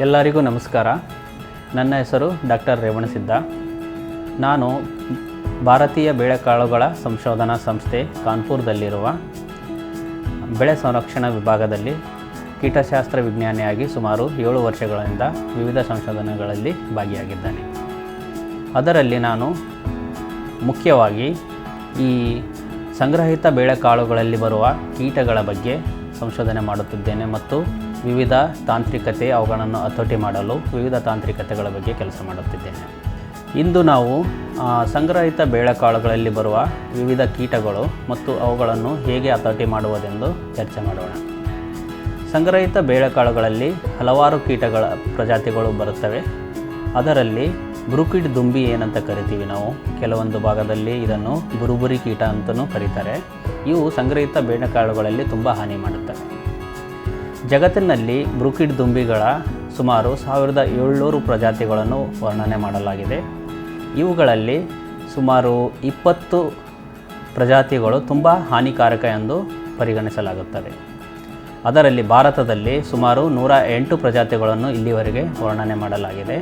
ಎಲ್ಲರಿಗೂ ನಮಸ್ಕಾರ. ನನ್ನ ಹೆಸರು ಡಾಕ್ಟರ್ ರೇವಣಸಿದ್ದ. ನಾನು ಭಾರತೀಯ ಬೇಳೆಕಾಳುಗಳ ಸಂಶೋಧನಾ ಸಂಸ್ಥೆ ಕಾನ್ಪುರದಲ್ಲಿರುವ ಬೆಳೆ ಸಂರಕ್ಷಣಾ ವಿಭಾಗದಲ್ಲಿ ಕೀಟಶಾಸ್ತ್ರ ವಿಜ್ಞಾನಿಯಾಗಿ ಸುಮಾರು 7 ವರ್ಷಗಳಿಂದ ವಿವಿಧ ಸಂಶೋಧನೆಗಳಲ್ಲಿ ಭಾಗಿಯಾಗಿದ್ದೇನೆ. ಅದರಲ್ಲಿ ನಾನು ಮುಖ್ಯವಾಗಿ ಈ ಸಂಗ್ರಹಿತ ಬೇಳೆಕಾಳುಗಳಲ್ಲಿ ಬರುವ ಕೀಟಗಳ ಬಗ್ಗೆ ಸಂಶೋಧನೆ ಮಾಡುತ್ತಿದ್ದೇನೆ ಮತ್ತು ವಿವಿಧ ತಾಂತ್ರಿಕತೆ ಅವುಗಳನ್ನು ಹತೋಟಿ ಮಾಡಲು ವಿವಿಧ ತಾಂತ್ರಿಕತೆಗಳ ಬಗ್ಗೆ ಕೆಲಸ ಮಾಡುತ್ತಿದ್ದೇನೆ. ಇಂದು ನಾವು ಸಂಗ್ರಹಿತ ಬೇಳೆಕಾಳುಗಳಲ್ಲಿ ಬರುವ ವಿವಿಧ ಕೀಟಗಳು ಮತ್ತು ಅವುಗಳನ್ನು ಹೇಗೆ ಹತೋಟಿ ಮಾಡುವುದೆಂದು ಚರ್ಚೆ ಮಾಡೋಣ. ಸಂಗ್ರಹಿತ ಬೇಳೆಕಾಳುಗಳಲ್ಲಿ ಹಲವಾರು ಕೀಟಗಳ ಪ್ರಜಾತಿಗಳು ಬರುತ್ತವೆ. ಅದರಲ್ಲಿ ಬ್ರೂಕಿಡ್ ದುಂಬಿ ಏನಂತ ಕರಿತೀವಿ ನಾವು, ಕೆಲವೊಂದು ಭಾಗದಲ್ಲಿ ಇದನ್ನು ಬುರುಬುರಿ ಕೀಟ ಅಂತಲೂ ಕರೀತಾರೆ. ಇವು ಸಂಗ್ರಹಿತ ಬೇಳೆಕಾಳುಗಳಲ್ಲಿ ತುಂಬ ಹಾನಿ ಮಾಡುತ್ತವೆ. ಜಗತ್ತಿನಲ್ಲಿ ಬ್ರೂಕಿಡ್ ದುಂಬಿಗಳ ಸುಮಾರು 1700 ಪ್ರಜಾತಿಗಳನ್ನು ವರ್ಣನೆ ಮಾಡಲಾಗಿದೆ. ಇವುಗಳಲ್ಲಿ ಸುಮಾರು 20 ಪ್ರಜಾತಿಗಳು ತುಂಬ ಹಾನಿಕಾರಕ ಎಂದು ಪರಿಗಣಿಸಲಾಗುತ್ತದೆ. ಅದರಲ್ಲಿ ಭಾರತದಲ್ಲಿ ಸುಮಾರು 108 ಪ್ರಜಾತಿಗಳನ್ನು ಇಲ್ಲಿವರೆಗೆ ವರ್ಣನೆ ಮಾಡಲಾಗಿದೆ.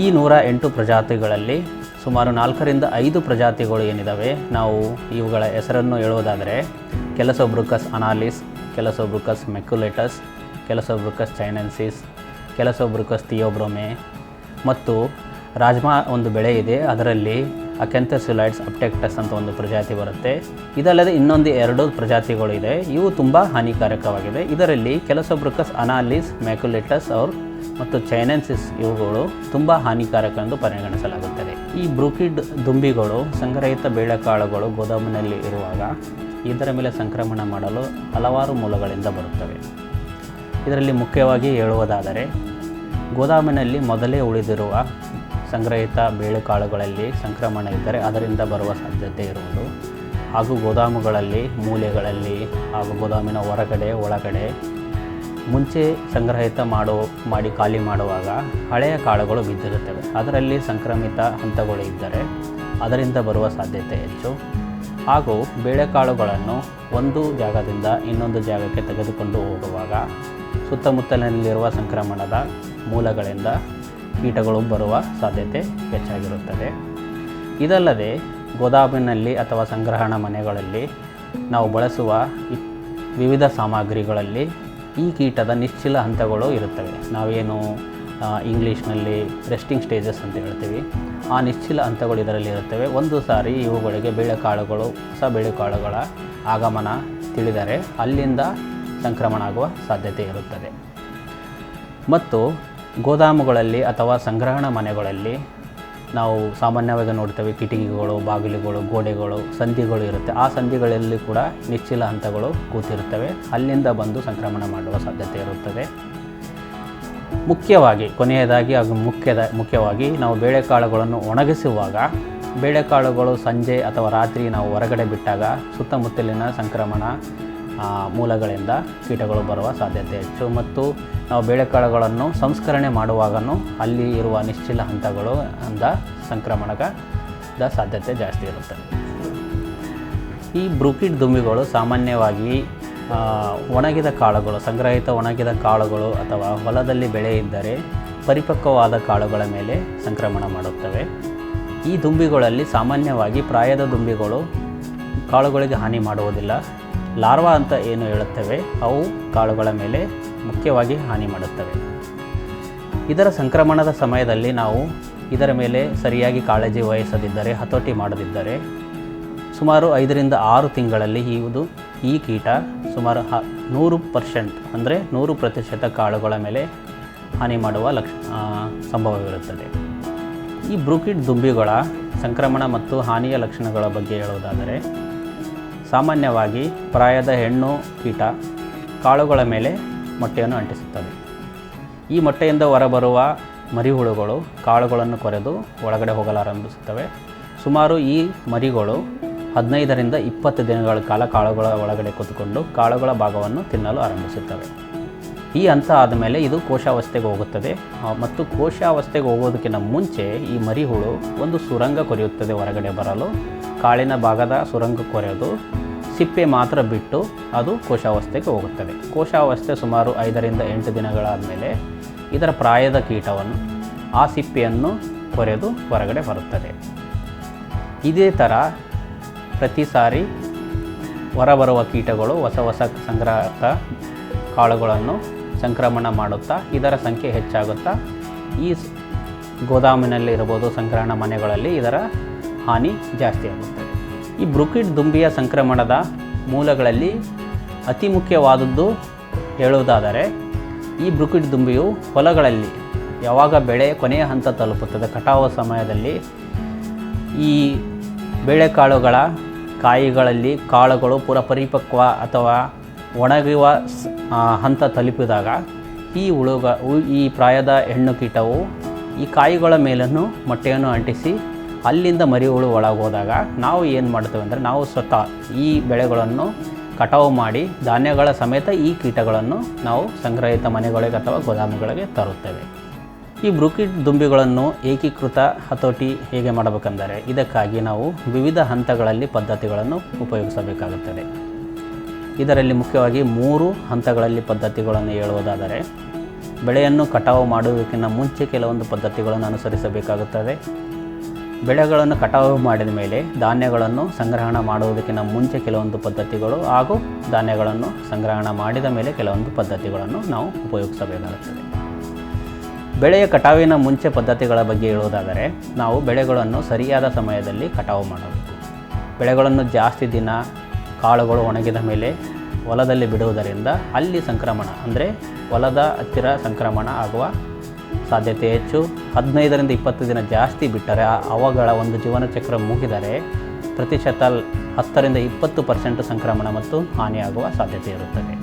ಈ 108 ಪ್ರಜಾತಿಗಳಲ್ಲಿ ಸುಮಾರು 4 ರಿಂದ 5 ಪ್ರಜಾತಿಗಳು ಏನಿದ್ದಾವೆ, ನಾವು ಇವುಗಳ ಹೆಸರನ್ನು ಹೇಳುವುದಾದರೆ ಕೆಲಸೊಬ್ರುಕಸ್ ಅನಾಲಿಸ್, ಕೆಲಸೊಬ್ರುಕಸ್ ಮೆಕ್ಯುಲೇಟಸ್, ಕೆಲಸೊಬ್ರುಕಸ್ ಚೈನೆನ್ಸಿಸ್, ಕೆಲಸೊಬ್ರುಕಸ್ ಥಿಯೋಬ್ರೋಮೆ ಮತ್ತು ರಾಜ್ಮಾ ಒಂದು ಬೆಳೆ ಇದೆ, ಅದರಲ್ಲಿ ಅಕೆಂಥೋಸಿಲಾಯ್ಡ್ಸ್ ಅಪ್ಟೆಕ್ಟಸ್ ಅಂತ ಒಂದು ಪ್ರಜಾತಿ ಬರುತ್ತೆ. ಇದಲ್ಲದೆ ಇನ್ನೊಂದು 2 ಪ್ರಜಾತಿಗಳು ಇದೆ, ಇವು ತುಂಬ ಹಾನಿಕಾರಕವಾಗಿದೆ. ಇದರಲ್ಲಿ ಕೆಲಸೊಬ್ರುಕಸ್ ಅನಾಲಿಸ್, ಮೆಕ್ಯುಲೇಟಸ್ ಮತ್ತು ಚೈನೆನ್ಸಿಸ್ ಇವುಗಳು ತುಂಬ ಹಾನಿಕಾರಕ ಎಂದು ಪರಿಗಣಿಸಲಾಗುತ್ತದೆ. ಈ ಬ್ರೂಕಿಡ್ ದುಂಬಿಗಳು ಸಂಗ್ರಹಿತ ಬೇಳೆಕಾಳುಗಳು ಗೋದಾಮಿನಲ್ಲಿ ಇರುವಾಗ ಇದರ ಮೇಲೆ ಸಂಕ್ರಮಣ ಮಾಡಲು ಹಲವಾರು ಮೂಲಗಳಿಂದ ಬರುತ್ತವೆ. ಇದರಲ್ಲಿ ಮುಖ್ಯವಾಗಿ ಹೇಳುವುದಾದರೆ ಗೋದಾಮಿನಲ್ಲಿ ಮೊದಲೇ ಉಳಿದಿರುವ ಸಂಗ್ರಹಿತ ಬೇಳೆಕಾಳುಗಳಲ್ಲಿ ಸಂಕ್ರಮಣ ಇದ್ದರೆ ಅದರಿಂದ ಬರುವ ಸಾಧ್ಯತೆ ಇರುವುದು, ಹಾಗೂ ಗೋದಾಮುಗಳಲ್ಲಿ ಮೂಲೆಗಳಲ್ಲಿ ಹಾಗೂ ಗೋದಾಮಿನ ಹೊರಗಡೆ ಒಳಗಡೆ ಮುಂಚೆ ಸಂಗ್ರಹಿತ ಮಾಡಿ ಖಾಲಿ ಮಾಡುವಾಗ ಹಳೆಯ ಕಾಳುಗಳು ಬಿದ್ದಿರುತ್ತವೆ. ಅದರಲ್ಲಿ ಸಂಕ್ರಮಿತ ಹಂತಗಳು ಇದ್ದರೆ ಅದರಿಂದ ಬರುವ ಸಾಧ್ಯತೆ ಹೆಚ್ಚು. ಹಾಗೂ ಬೇಳೆಕಾಳುಗಳನ್ನು ಒಂದು ಜಾಗದಿಂದ ಇನ್ನೊಂದು ಜಾಗಕ್ಕೆ ತೆಗೆದುಕೊಂಡು ಹೋಗುವಾಗ ಸುತ್ತಮುತ್ತಲಿನಲ್ಲಿರುವ ಸಂಕ್ರಮಣದ ಮೂಲಗಳಿಂದ ಕೀಟಗಳು ಬರುವ ಸಾಧ್ಯತೆ ಹೆಚ್ಚಾಗಿರುತ್ತದೆ. ಇದಲ್ಲದೆ ಗೋದಾಮಿನಲ್ಲಿ ಅಥವಾ ಸಂಗ್ರಹಣಾ ಮನೆಗಳಲ್ಲಿ ನಾವು ಬಳಸುವ ವಿವಿಧ ಸಾಮಗ್ರಿಗಳಲ್ಲಿ ಈ ಕೀಟದ ನಿಶ್ಚಲ ಹಂತಗಳು ಇರುತ್ತವೆ. ನಾವೇನು ಇಂಗ್ಲೀಷ್ನಲ್ಲಿ ರೆಸ್ಟಿಂಗ್ ಸ್ಟೇಜಸ್ ಅಂತ ಹೇಳ್ತೀವಿ, ಆ ನಿಶ್ಚಲ ಹಂತಗಳು ಇದರಲ್ಲಿ ಇರುತ್ತವೆ. ಒಂದು ಸಾರಿ ಇವುಗಳಿಗೆ ಬೇಳೆಕಾಳುಗಳು, ಹೊಸ ಬೇಳೆಕಾಳುಗಳ ಆಗಮನ ತಿಳಿದರೆ ಅಲ್ಲಿಂದ ಸಂಕ್ರಮಣ ಆಗುವ ಸಾಧ್ಯತೆ ಇರುತ್ತದೆ. ಮತ್ತು ಗೋದಾಮುಗಳಲ್ಲಿ ಅಥವಾ ಸಂಗ್ರಹಣಾ ಮನೆಗಳಲ್ಲಿ ನಾವು ಸಾಮಾನ್ಯವಾಗಿ ನೋಡ್ತೇವೆ, ಕಿಟಕಿಗಳು, ಬಾಗಿಲುಗಳು, ಗೋಡೆಗಳು, ಸಂಧಿಗಳು ಇರುತ್ತೆ. ಆ ಸಂಧಿಗಳಲ್ಲಿ ಕೂಡ ನಿಶ್ಚಲ ಹಂತಗಳು ಕೂತಿರುತ್ತವೆ, ಅಲ್ಲಿಂದ ಬಂದು ಸಂಕ್ರಮಣ ಮಾಡುವ ಸಾಧ್ಯತೆ ಇರುತ್ತದೆ. ಮುಖ್ಯವಾಗಿ ಕೊನೆಯದಾಗಿ ಹಾಗೂ ಮುಖ್ಯವಾಗಿ ನಾವು ಬೇಳೆಕಾಳುಗಳನ್ನು ಒಣಗಿಸುವಾಗ ಬೇಳೆಕಾಳುಗಳು ಸಂಜೆ ಅಥವಾ ರಾತ್ರಿ ನಾವು ಹೊರಗಡೆ ಬಿಟ್ಟಾಗ ಸುತ್ತಮುತ್ತಲಿನ ಸಂಕ್ರಮಣ ಮೂಲಗಳಿಂದ ಕೀಟಗಳು ಬರುವ ಸಾಧ್ಯತೆ ಹೆಚ್ಚು. ಮತ್ತು ನಾವು ಬೇಳೆಕಾಳುಗಳನ್ನು ಸಂಸ್ಕರಣೆ ಮಾಡುವಾಗಲೂ ಅಲ್ಲಿ ಇರುವ ನಿಶ್ಚಲ ಹಂತಗಳು ಅಂದ ಸಂಕ್ರಮಣದ ಸಾಧ್ಯತೆ ಜಾಸ್ತಿ ಇರುತ್ತದೆ. ಈ ಬ್ರೂಕಿಡ್ ದುಂಬಿಗಳು ಸಾಮಾನ್ಯವಾಗಿ ಒಣಗಿದ ಕಾಳುಗಳು, ಸಂಗ್ರಹಿತ ಒಣಗಿದ ಕಾಳುಗಳು ಅಥವಾ ಹೊಲದಲ್ಲಿ ಬೆಳೆ ಇದ್ದರೆ ಪರಿಪಕ್ವವಾದ ಕಾಳುಗಳ ಮೇಲೆ ಸಂಕ್ರಮಣ ಮಾಡುತ್ತವೆ. ಈ ದುಂಬಿಗಳಲ್ಲಿ ಸಾಮಾನ್ಯವಾಗಿ ಪ್ರಾಯದ ದುಂಬಿಗಳು ಕಾಳುಗಳಿಗೆ ಹಾನಿ ಮಾಡುವುದಿಲ್ಲ. ಲಾರ್ವಾ ಅಂತ ಏನು ಹೇಳುತ್ತೇವೆ, ಅವು ಕಾಳುಗಳ ಮೇಲೆ ಮುಖ್ಯವಾಗಿ ಹಾನಿ ಮಾಡುತ್ತವೆ. ಇದರ ಸಂಕ್ರಮಣದ ಸಮಯದಲ್ಲಿ ನಾವು ಇದರ ಮೇಲೆ ಸರಿಯಾಗಿ ಕಾಳಜಿ ವಹಿಸದಿದ್ದರೆ, ಹತೋಟಿ ಮಾಡದಿದ್ದರೆ ಸುಮಾರು 5 ರಿಂದ 6 ತಿಂಗಳಲ್ಲಿ ಈ ಕೀಟ ಸುಮಾರು 100% ಅಂದರೆ 100% ಕಾಳುಗಳ ಮೇಲೆ ಹಾನಿ ಮಾಡುವ ಸಂಭವವಿರುತ್ತದೆ. ಈ ಬ್ರೂಕಿಡ್ ದುಂಬಿಗಳ ಸಂಕ್ರಮಣ ಮತ್ತು ಹಾನಿಯ ಲಕ್ಷಣಗಳ ಬಗ್ಗೆ ಹೇಳುವುದಾದರೆ, ಸಾಮಾನ್ಯವಾಗಿ ಪ್ರಾಯದ ಹೆಣ್ಣು ಕೀಟ ಕಾಳುಗಳ ಮೇಲೆ ಮೊಟ್ಟೆಯನ್ನು ಅಂಟಿಸುತ್ತದೆ. ಈ ಮೊಟ್ಟೆಯಿಂದ ಹೊರಬರುವ ಮರಿಹುಳುಗಳು ಕಾಳುಗಳನ್ನು ಕೊರೆದು ಒಳಗಡೆ ಹೋಗಲಾರಂಭಿಸುತ್ತವೆ. ಸುಮಾರು ಈ ಮರಿಗಳು 15 ರಿಂದ 20 ದಿನಗಳ ಕಾಲ ಕಾಳುಗಳ ಒಳಗಡೆ ಕೂತ್ಕೊಂಡು ಕಾಳುಗಳ ಭಾಗವನ್ನು ತಿನ್ನಲು ಆರಂಭಿಸುತ್ತವೆ. ಈ ಹಂತ ಆದಮೇಲೆ ಇದು ಕೋಶಾವಸ್ಥೆಗೆ ಹೋಗುತ್ತದೆ. ಮತ್ತು ಕೋಶಾವಸ್ಥೆಗೆ ಹೋಗೋದಕ್ಕಿಂತ ಮುಂಚೆ ಈ ಮರಿಹುಳು ಒಂದು ಸುರಂಗ ಕೊರೆಯುತ್ತದೆ ಹೊರಗಡೆ ಬರಲು. ಕಾಳಿನ ಭಾಗದ ಸುರಂಗ ಕೊರೆದು ಸಿಪ್ಪೆ ಮಾತ್ರ ಬಿಟ್ಟು ಅದು ಕೋಶಾವಸ್ಥೆಗೆ ಹೋಗುತ್ತದೆ. ಕೋಶಾವಸ್ಥೆ ಸುಮಾರು 5 ರಿಂದ 8 ದಿನಗಳಾದ ಮೇಲೆ ಇದರ ಪ್ರಾಯದ ಕೀಟವನ್ನು ಆ ಸಿಪ್ಪೆಯನ್ನು ಕೊರೆದು ಹೊರಗಡೆ ಬರುತ್ತದೆ. ಇದೇ ಥರ ಪ್ರತಿ ಸಾರಿ ಹೊರಬರುವ ಕೀಟಗಳು ಹೊಸ ಹೊಸ ಸಂಗ್ರಹಿತ ಕಾಳುಗಳನ್ನು ಸಂಕ್ರಮಣ ಮಾಡುತ್ತಾ ಇದರ ಸಂಖ್ಯೆ ಹೆಚ್ಚಾಗುತ್ತಾ ಈ ಗೋದಾಮಿನಲ್ಲಿರ್ಬೋದು, ಸಂಗ್ರಹಣಾ ಮನೆಗಳಲ್ಲಿ ಇದರ ಹಾನಿ ಜಾಸ್ತಿ ಆಗುತ್ತದೆ. ಈ ಬ್ರೂಕಿಡ್ ದುಂಬಿಯ ಸಂಕ್ರಮಣದ ಮೂಲಗಳಲ್ಲಿ ಅತಿ ಮುಖ್ಯವಾದದ್ದು ಹೇಳುವುದಾದರೆ, ಈ ಬ್ರೂಕಿಡ್ ದುಂಬಿಯು ಹೊಲಗಳಲ್ಲಿ ಯಾವಾಗ ಬೆಳೆ ಕೊನೆಯ ಹಂತ ತಲುಪುತ್ತದೆ, ಕಟಾವು ಸಮಯದಲ್ಲಿ ಈ ಬೇಳೆಕಾಳುಗಳ ಕಾಯಿಗಳಲ್ಲಿ ಕಾಳುಗಳು ಪೂರ ಪರಿಪಕ್ವ ಅಥವಾ ಒಣಗುವ ಹಂತ ತಲುಪಿದಾಗ ಈ ಪ್ರಾಯದ ಹೆಣ್ಣು ಕೀಟವು ಈ ಕಾಯಿಗಳ ಮೇಲನ್ನು ಮೊಟ್ಟೆಯನ್ನು ಅಂಟಿಸಿ ಅಲ್ಲಿಂದ ಮರಿ ಹುಳು ಒಳಗೋದಾಗ ನಾವು ಏನು ಮಾಡ್ತೇವೆ ಅಂದರೆ, ನಾವು ಸ್ವತಃ ಈ ಬೆಳೆಗಳನ್ನು ಕಟಾವು ಮಾಡಿ ಧಾನ್ಯಗಳ ಸಮೇತ ಈ ಕೀಟಗಳನ್ನು ನಾವು ಸಂಗ್ರಹಿತ ಮನೆಗಳಿಗೆ ಅಥವಾ ಗೋದಾಮುಗಳಿಗೆ ತರುತ್ತೇವೆ. ಈ ಬ್ರೂಕಿಡ್ ದುಂಬಿಗಳನ್ನು ಏಕೀಕೃತ ಹತೋಟಿ ಹೇಗೆ ಮಾಡಬೇಕೆಂದರೆ, ಇದಕ್ಕಾಗಿ ನಾವು ವಿವಿಧ ಹಂತಗಳಲ್ಲಿ ಪದ್ಧತಿಗಳನ್ನು ಉಪಯೋಗಿಸಬೇಕಾಗುತ್ತದೆ. ಇದರಲ್ಲಿ ಮುಖ್ಯವಾಗಿ 3 ಹಂತಗಳಲ್ಲಿ ಪದ್ಧತಿಗಳನ್ನು ಹೇಳುವುದಾದರೆ, ಬೆಳೆಯನ್ನು ಕಟಾವು ಮಾಡುವುದಕ್ಕಿಂತ ಮುಂಚೆ ಕೆಲವೊಂದು ಪದ್ಧತಿಗಳನ್ನು ಅನುಸರಿಸಬೇಕಾಗುತ್ತದೆ. ಬೆಳೆಗಳನ್ನು ಕಟಾವು ಮಾಡಿದ ಮೇಲೆ ಧಾನ್ಯಗಳನ್ನು ಸಂಗ್ರಹಣ ಮಾಡುವುದಕ್ಕಿಂತ ಮುಂಚೆ ಕೆಲವೊಂದು ಪದ್ಧತಿಗಳು ಹಾಗೂ ಧಾನ್ಯಗಳನ್ನು ಸಂಗ್ರಹಣ ಮಾಡಿದ ಮೇಲೆ ಕೆಲವೊಂದು ಪದ್ಧತಿಗಳನ್ನು ನಾವು ಉಪಯೋಗಿಸಬೇಕಾಗುತ್ತದೆ. ಬೆಳೆಯ ಕಟಾವಿನ ಮುಂಚೆ ಪದ್ಧತಿಗಳ ಬಗ್ಗೆ ಹೇಳುವುದಾದರೆ, ನಾವು ಬೆಳೆಗಳನ್ನು ಸರಿಯಾದ ಸಮಯದಲ್ಲಿ ಕಟಾವು ಮಾಡಬೇಕು. ಬೆಳೆಗಳನ್ನು ಜಾಸ್ತಿ ದಿನ ಕಾಳುಗಳು ಒಣಗಿದ ಮೇಲೆ ಹೊಲದಲ್ಲಿ ಬಿಡುವುದರಿಂದ ಅಲ್ಲಿ ಸಂಕ್ರಮಣ ಅಂದರೆ ಹೊಲದ ಹತ್ತಿರ ಸಂಕ್ರಮಣ ಆಗುವ ಸಾಧ್ಯತೆ ಹೆಚ್ಚು. 15ರಿಂದ 20 ದಿನ ಜಾಸ್ತಿ ಬಿಟ್ಟರೆ ಅವುಗಳ ಒಂದು ಜೀವನ ಚಕ್ರ ಮುಗಿದರೆ ಪ್ರತಿಶತ 10ರಿಂದ 20% ಸಂಕ್ರಮಣ ಮತ್ತು ಹಾನಿಯಾಗುವ ಸಾಧ್ಯತೆ ಇರುತ್ತದೆ.